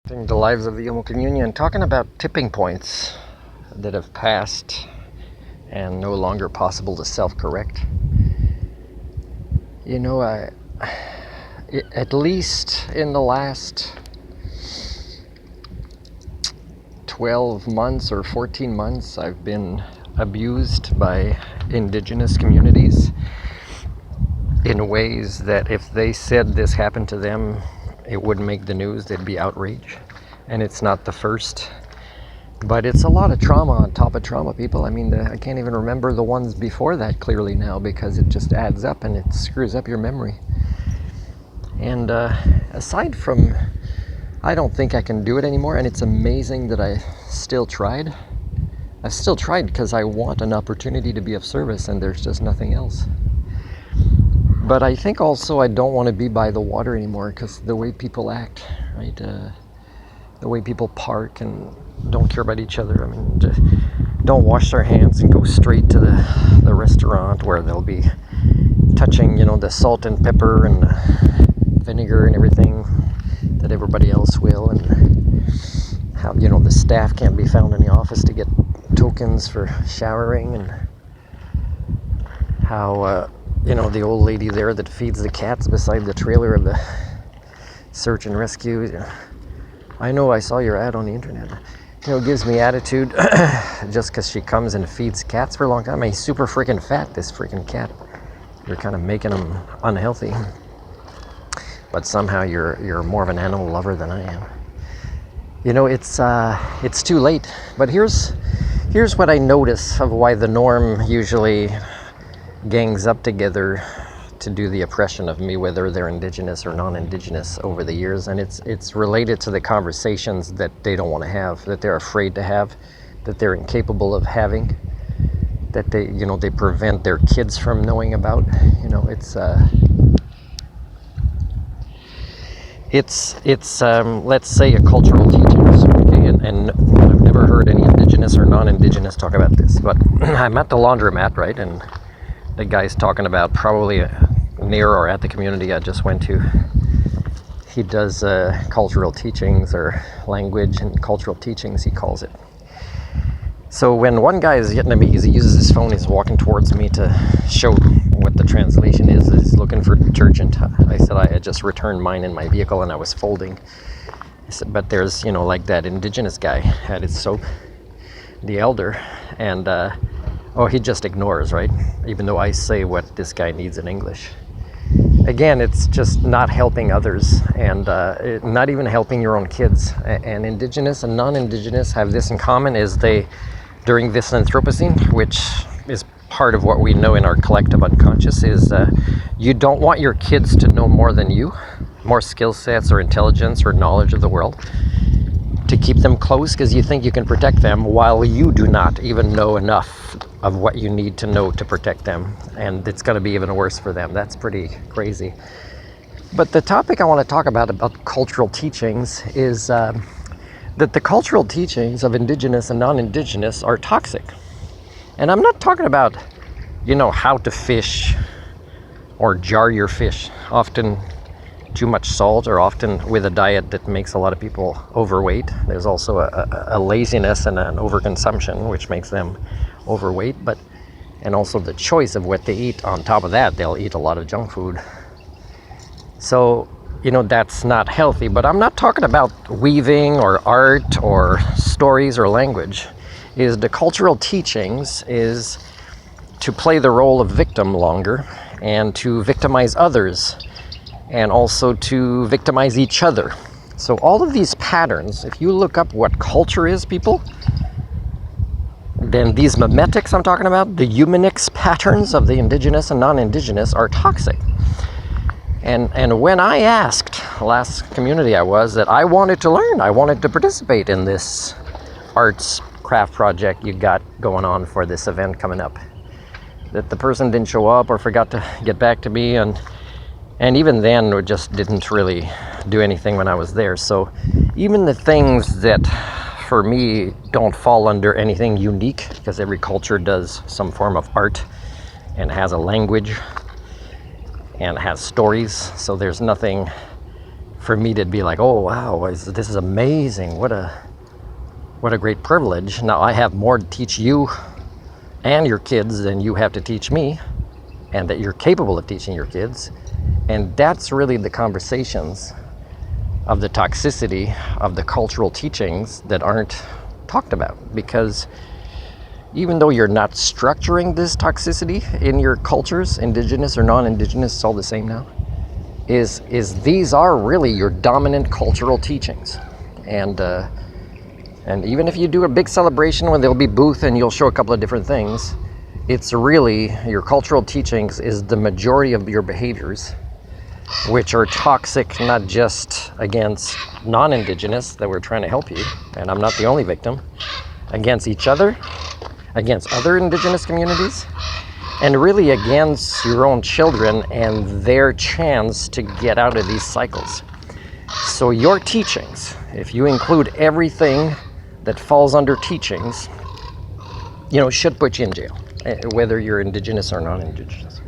The lives of the Yomo Communion, talking about tipping points that have passed and no longer possible to self-correct. You know, at least in the last 12 months or 14 months, I've been abused by indigenous communities in ways that if they said this happened to them, it wouldn't make the news. There'd be outrage. And it's not the first, but it's a lot of trauma on top of trauma, people. I mean, I can't even remember the ones before that clearly now because it just adds up and it screws up your memory. And aside from, I don't think I can do it anymore, and it's amazing that I still tried. I've still tried because I want an opportunity to be of service, and there's just nothing else. But I think also I don't want to be by the water anymore because the way people act, right? The way people park and don't care about each other. I mean, don't wash their hands and go straight to the restaurant where they'll be touching, the salt and pepper and vinegar and everything that everybody else will. And how, the staff can't be found in the office to get tokens for showering, and how, the old lady there that feeds the cats beside the trailer of the search and rescue. I know I saw your ad on the internet. It gives me attitude just because she comes and feeds cats for a long time. He's super freaking fat, this freaking cat. You're kind of making him unhealthy. But somehow you're more of an animal lover than I am. It's too late. But here's what I notice of why the norm usually gangs up together to do the oppression of me, whether they're indigenous or non-indigenous, over the years. And it's related to the conversations that they don't want to have, that they're afraid to have, that they're incapable of having, that they prevent their kids from knowing about. It's let's say a cultural teachings, okay? And I've never heard any indigenous or non-indigenous talk about this, but I'm at the laundromat, right? And the guy's talking about, probably near or at the community I just went to, he does cultural teachings, or language and cultural teachings, he calls it. So when one guy is Vietnamese, he uses his phone, he's walking towards me to show what the translation is. He's looking for detergent. I said I had just returned mine in my vehicle and I was folding. I said, but there's, like that indigenous guy had his soap, the elder, and he just ignores, right? Even though I say what this guy needs in English. Again, it's just not helping others, and not even helping your own kids. And indigenous and non-indigenous have this in common, is during this Anthropocene, which is part of what we know in our collective unconscious, is you don't want your kids to know more than you, more skill sets or intelligence or knowledge of the world, to keep them close because you think you can protect them, while you do not even know enough of what you need to know to protect them, and it's going to be even worse for them. That's pretty crazy. But the topic I want to talk about cultural teachings is that the cultural teachings of indigenous and non-indigenous are toxic. And I'm not talking about, how to fish or jar your fish, often too much salt, or often with a diet that makes a lot of people overweight. There's also a laziness and an overconsumption which makes them overweight, and also the choice of what they eat. On top of that, they'll eat a lot of junk food. So, that's not healthy. But I'm not talking about weaving or art or stories or language. The cultural teachings is to play the role of victim longer, and to victimize others, and also to victimize each other. So all of these patterns, if you look up what culture is, people, then these memetics I'm talking about, the humanics patterns of the indigenous and non-indigenous, are toxic. And when I asked, last community I was, that I wanted to learn, I wanted to participate in this arts craft project you got going on for this event coming up, that the person didn't show up or forgot to get back to me, and even then it just didn't really do anything when I was there. So even the things that for me don't fall under anything unique, because every culture does some form of art and has a language and has stories, so there's nothing for me to be like, oh wow, this is amazing. What a great privilege. Now I have more to teach you and your kids than you have to teach me, and that you're capable of teaching your kids. And that's really the conversations of the toxicity of the cultural teachings that aren't talked about. Because even though you're not structuring this toxicity in your cultures, indigenous or non-indigenous, it's all the same now, is these are really your dominant cultural teachings. And even if you do a big celebration where there'll be booth and you'll show a couple of different things, it's really your cultural teachings is the majority of your behaviors, which are toxic, not just against non-indigenous that we're trying to help you, and I'm not the only victim, against each other, against other indigenous communities, and really against your own children and their chance to get out of these cycles. So your teachings, if you include everything that falls under teachings, should put you in jail, whether you're indigenous or non-indigenous.